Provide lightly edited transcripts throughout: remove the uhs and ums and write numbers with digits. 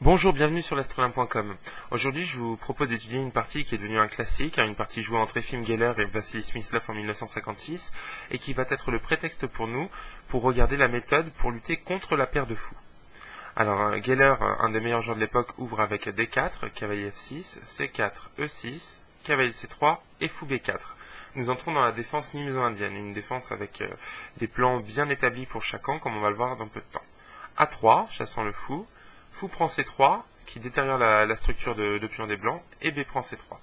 Bonjour, bienvenue sur l'astrolam.com. Aujourd'hui, je vous propose d'étudier une partie qui est devenue un classique, une partie jouée entre Efim Geller et Vassili Smyslov en 1956, et qui va être le prétexte pour nous pour regarder la méthode pour lutter contre la paire de fous. Alors, Geller, un des meilleurs joueurs de l'époque, ouvre avec D4, cavalier F6, C4, E6, cavalier C3 et fou B4. Nous entrons dans la défense nimzo-indienne, une défense avec des plans bien établis pour chaque camp, comme on va le voir dans peu de temps. A3, chassant le fou. Fou prend C3, qui détériore la structure de pion des blancs, et B prend C3.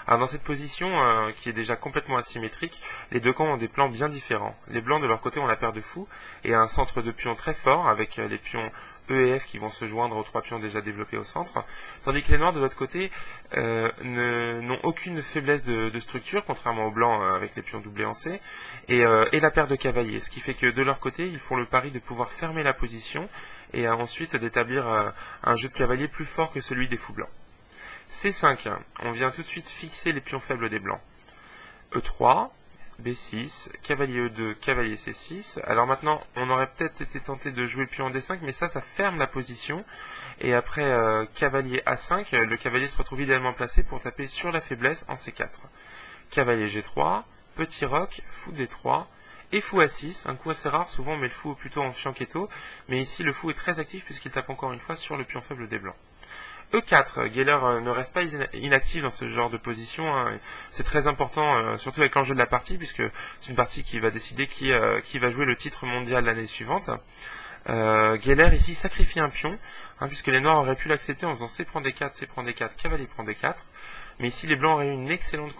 Alors dans cette position, qui est déjà complètement asymétrique, les deux camps ont des plans bien différents. Les blancs de leur côté ont la paire de fous, et un centre de pions très fort, avec les pions E et F qui vont se joindre aux trois pions déjà développés au centre, tandis que les noirs de l'autre côté n'ont aucune faiblesse de structure, contrairement aux blancs avec les pions doublés en C, et la paire de cavaliers, ce qui fait que de leur côté, ils font le pari de pouvoir fermer la position, et ensuite d'établir un jeu de cavalier plus fort que celui des fous blancs. C5, on vient tout de suite fixer les pions faibles des blancs. E3, B6, cavalier E2, cavalier C6. Alors maintenant, on aurait peut-être été tenté de jouer le pion en D5, mais ça ferme la position. Et après cavalier A5, le cavalier se retrouve idéalement placé pour taper sur la faiblesse en C4. Cavalier G3, petit roc, fou D3, et fou A6, un coup assez rare, souvent on met le fou plutôt en fianchetto, mais ici le fou est très actif puisqu'il tape encore une fois sur le pion faible des blancs. E4, Geller ne reste pas inactif dans ce genre de position, c'est très important, surtout avec l'enjeu de la partie, puisque c'est une partie qui va décider qui va jouer le titre mondial l'année suivante. Geller ici sacrifie un pion, puisque les noirs auraient pu l'accepter en faisant C prend D4, C prend D4, cavalier prend D4, mais ici les blancs auraient eu une excellente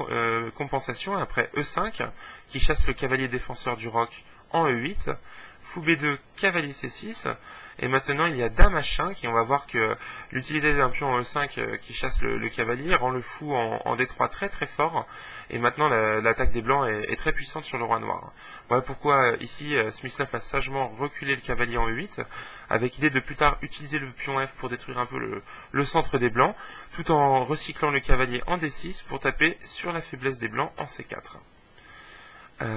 compensation après E5, qui chasse le cavalier défenseur du roc en E8, fou B2, cavalier C6, et maintenant il y a dame H5, et on va voir que l'utilité d'un pion en E5 qui chasse le cavalier rend le fou en D3 très très fort, et maintenant l'attaque des blancs est très puissante sur le roi noir. Voilà pourquoi ici Smyslov a sagement reculé le cavalier en E8, avec l'idée de plus tard utiliser le pion F pour détruire un peu le centre des blancs, tout en recyclant le cavalier en D6 pour taper sur la faiblesse des blancs en C4.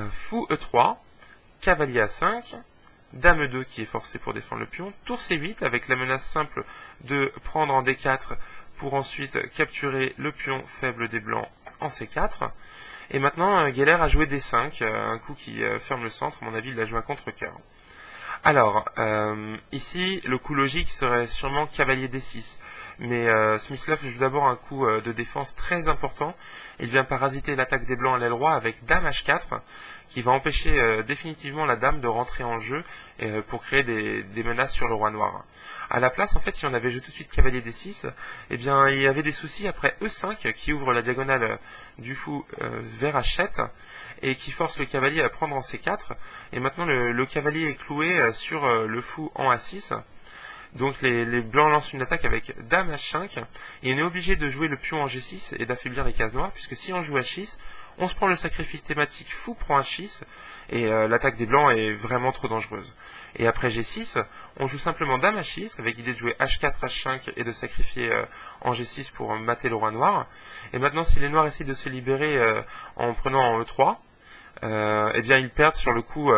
Fou E3, cavalier A5, dame E2 qui est forcée pour défendre le pion, tour C8 avec la menace simple de prendre en D4 pour ensuite capturer le pion faible des blancs en C4. Et maintenant, Geller a joué D5, un coup qui ferme le centre, à mon avis il l'a joué à contre-cœur. Alors, ici, le coup logique serait sûrement cavalier D6. Mais Smyslov joue d'abord un coup de défense très important. Il vient parasiter l'attaque des blancs à l'aile droite avec dame H4, qui va empêcher définitivement la dame de rentrer en jeu pour créer des menaces sur le roi noir. À la place, en fait, si on avait joué tout de suite cavalier D6, eh bien, il y avait des soucis après E5, qui ouvre la diagonale du fou vers H7, et qui force le cavalier à prendre en C4. Et maintenant, le cavalier est cloué sur le fou en A6. Donc les blancs lancent une attaque avec dame H5, et on est obligé de jouer le pion en G6 et d'affaiblir les cases noires, puisque si on joue H6, on se prend le sacrifice thématique fou prend H6, et l'attaque des blancs est vraiment trop dangereuse. Et après G6, on joue simplement dame H6, avec l'idée de jouer H4, H5 et de sacrifier en G6 pour mater le roi noir. Et maintenant, si les noirs essaient de se libérer en prenant en E3, eh bien ils perdent sur le coup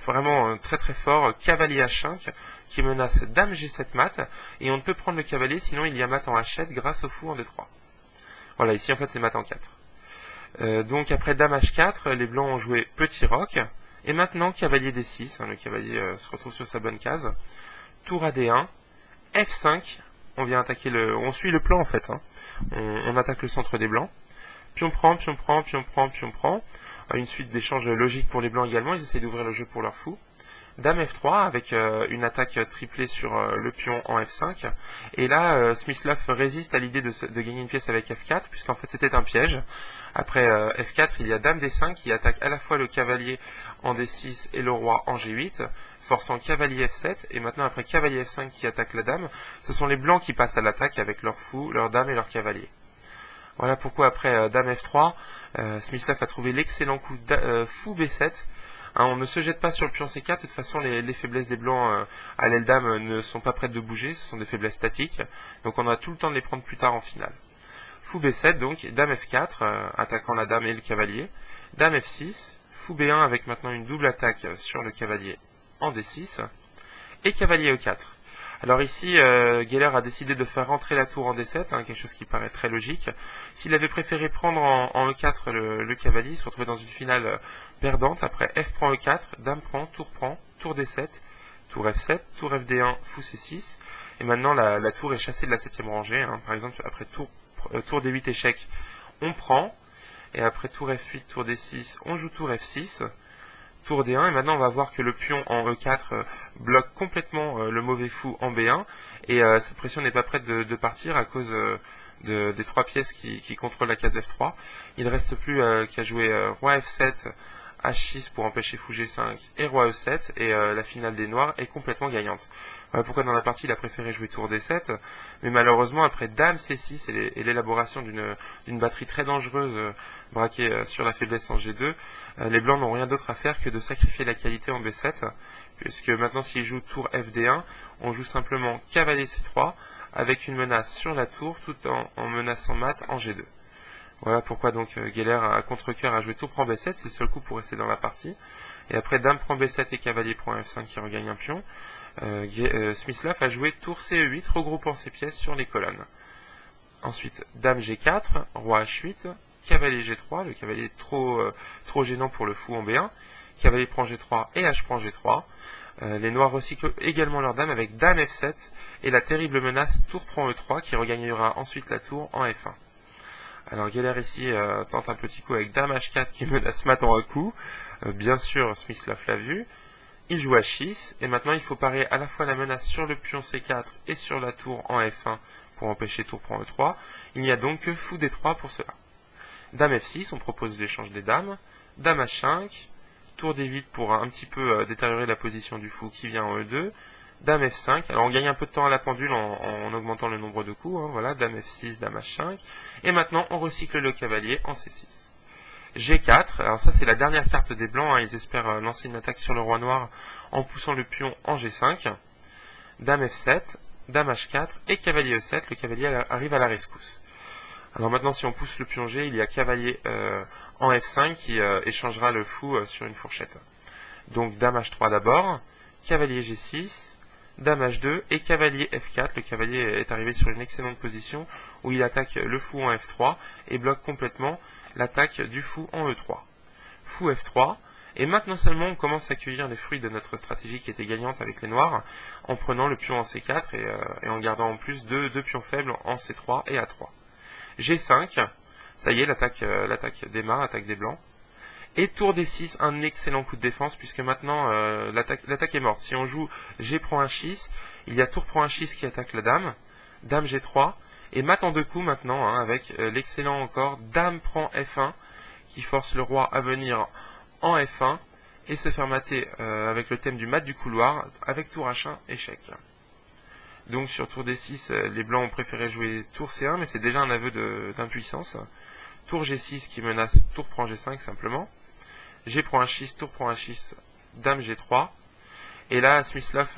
vraiment très très fort cavalier H5 qui menace dame G7 mat, et on ne peut prendre le cavalier sinon il y a mat en H7 grâce au fou en D3. Voilà, ici en fait c'est mat en 4. Donc après dame H4, les blancs ont joué petit roc, et maintenant cavalier D6, le cavalier se retrouve sur sa bonne case, tour à D1, F5, on vient attaquer on suit le plan en fait, on attaque le centre des blancs, pion prend, pion prend, pion prend, pion prend, une suite d'échanges logiques pour les blancs également, ils essayent d'ouvrir le jeu pour leur fou. Dame F3 avec une attaque triplée sur le pion en F5. Et là, Smyslov résiste à l'idée de gagner une pièce avec F4, puisqu'en fait c'était un piège. Après F4, il y a dame D5 qui attaque à la fois le cavalier en D6 et le roi en G8, forçant cavalier F7. Et maintenant, après cavalier F5 qui attaque la dame, ce sont les blancs qui passent à l'attaque avec leur fou, leur dame et leur cavalier. Voilà pourquoi après dame F3, Smyslov a trouvé l'excellent coup fou B7. On ne se jette pas sur le pion C4, de toute façon les faiblesses des blancs à l'aile dame ne sont pas prêtes de bouger, ce sont des faiblesses statiques, donc on a tout le temps de les prendre plus tard en finale. Fou B7 donc, dame F4, attaquant la dame et le cavalier, dame F6, fou B1 avec maintenant une double attaque sur le cavalier en D6, et cavalier E4. Alors ici, Geller a décidé de faire rentrer la tour en D7, quelque chose qui paraît très logique. S'il avait préféré prendre en E4 le cavalier, il se retrouvait dans une finale perdante. Après F prend E4, Dame prend, tour D7, tour F7, tour FD1, fou C6. Et maintenant, la tour est chassée de la 7e rangée. Par exemple, après tour D8 échec, on prend. Et après tour F8, tour D6, on joue tour F6. Tour D1, et maintenant on va voir que le pion en E4 bloque complètement le mauvais fou en B1, et cette pression n'est pas prête de partir à cause des 3 pièces qui contrôlent la case F3. Il ne reste plus qu'à jouer roi F7, H6 pour empêcher fou G5 et roi E7, et la finale des noirs est complètement gagnante. Voilà pourquoi dans la partie il a préféré jouer tour D7, mais malheureusement après Dame C6 et l'élaboration d'une batterie très dangereuse braquée sur la faiblesse en G2, les blancs n'ont rien d'autre à faire que de sacrifier la qualité en B7, puisque maintenant s'ils jouent tour FD1, on joue simplement cavalier C3 avec une menace sur la tour tout en menaçant mat en G2. Voilà pourquoi donc Geller à contre-cœur a joué tour prend B7, c'est le seul coup pour rester dans la partie. Et après Dame prend B7 et cavalier prend F5 qui regagne un pion. Smyslov a joué tour CE8, regroupant ses pièces sur les colonnes. Ensuite Dame G4, roi H8, cavalier G3, le cavalier est trop gênant pour le fou en B1. Cavalier prend G3 et H prend G3. Les noirs recyclent également leur dame avec Dame F7 et la terrible menace tour prend E3 qui regagnera ensuite la tour en F1. Alors Geller ici tente un petit coup avec Dame H4 qui menace mat en un coup. Bien sûr, Smyslov l'a vu. Il joue H6 et maintenant il faut parer à la fois la menace sur le pion C4 et sur la tour en F1 pour empêcher tour prend E3. Il n'y a donc que fou D3 pour cela. Dame F6, on propose l'échange des dames. Dame H5, tour D8 pour un petit peu détériorer la position du fou qui vient en E2. Dame F5, alors on gagne un peu de temps à la pendule en augmentant le nombre de coups, voilà, Dame F6, Dame H5, et maintenant on recycle le cavalier en C6. G4, alors ça c'est la dernière carte des blancs, ils espèrent lancer une attaque sur le roi noir en poussant le pion en G5. Dame F7, Dame H4 et cavalier E7, le cavalier arrive à la rescousse. Alors maintenant si on pousse le pion G, il y a cavalier en F5 qui échangera le fou sur une fourchette. Donc Dame H3 d'abord, cavalier G6, Dame H2 et cavalier F4. Le cavalier est arrivé sur une excellente position où il attaque le fou en F3 et bloque complètement l'attaque du fou en E3. Fou F3, et maintenant seulement on commence à cueillir les fruits de notre stratégie qui était gagnante avec les noirs en prenant le pion en C4 et en gardant en plus deux pions faibles en C3 et A3. G5, ça y est, l'attaque démarre, l'attaque des blancs. Et tour D6, un excellent coup de défense, puisque maintenant l'attaque est morte. Si on joue G prend H6, il y a tour prend H6 qui attaque la dame, Dame G3, et mat en deux coups maintenant, avec l'excellent encore Dame prend F1, qui force le roi à venir en F1, et se faire mater avec le thème du mat du couloir, avec tour H1, échec. Donc sur tour D6, les blancs ont préféré jouer tour C1, mais c'est déjà un aveu d'impuissance. Tour G6 qui menace tour prend G5 simplement. G prend H6, tour prend H6, Dame G3. Et là, Smyslov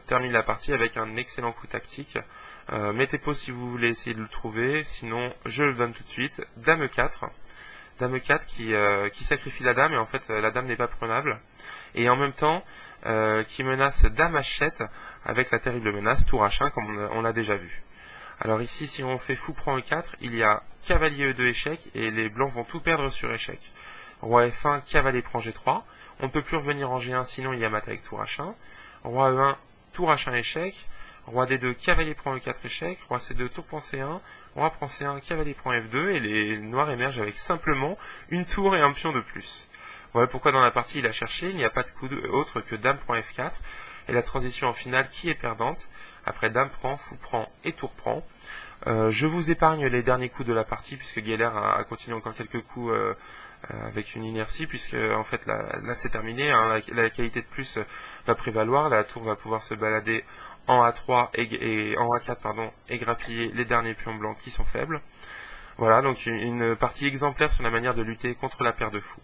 termine la partie avec un excellent coup tactique. Mettez pause si vous voulez essayer de le trouver, sinon je le donne tout de suite. Dame E4. Dame E4 qui sacrifie la dame, et en fait la dame n'est pas prenable. Et en même temps, qui menace Dame H7 avec la terrible menace tour H1 comme on l'a déjà vu. Alors ici, si on fait fou prend E4, il y a cavalier E2 échec, et les blancs vont tout perdre sur échec. Roi F1, cavalier prend G3. On ne peut plus revenir en G1, sinon il y a mat avec tour H1. Roi E1, tour H1 échec. Roi D2, cavalier prend E4 échec. Roi C2, tour prend C1. Roi prend C1, cavalier prend F2. Et les noirs émergent avec simplement une tour et un pion de plus. Voilà pourquoi dans la partie il a cherché. Il n'y a pas de coup autre que Dame prend F4. Et la transition en finale qui est perdante. Après Dame prend, fou prend et tour prend. Je vous épargne les derniers coups de la partie, puisque Geller a continué encore quelques coups avec une inertie, puisque en fait là c'est terminé, la qualité de plus va prévaloir, la tour va pouvoir se balader en A3 et en A4 et grappiller les derniers pions blancs qui sont faibles. Voilà, donc une partie exemplaire sur la manière de lutter contre la paire de fous.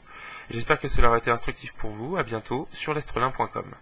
J'espère que cela aura été instructif pour vous. À bientôt sur l'Estrelin.com.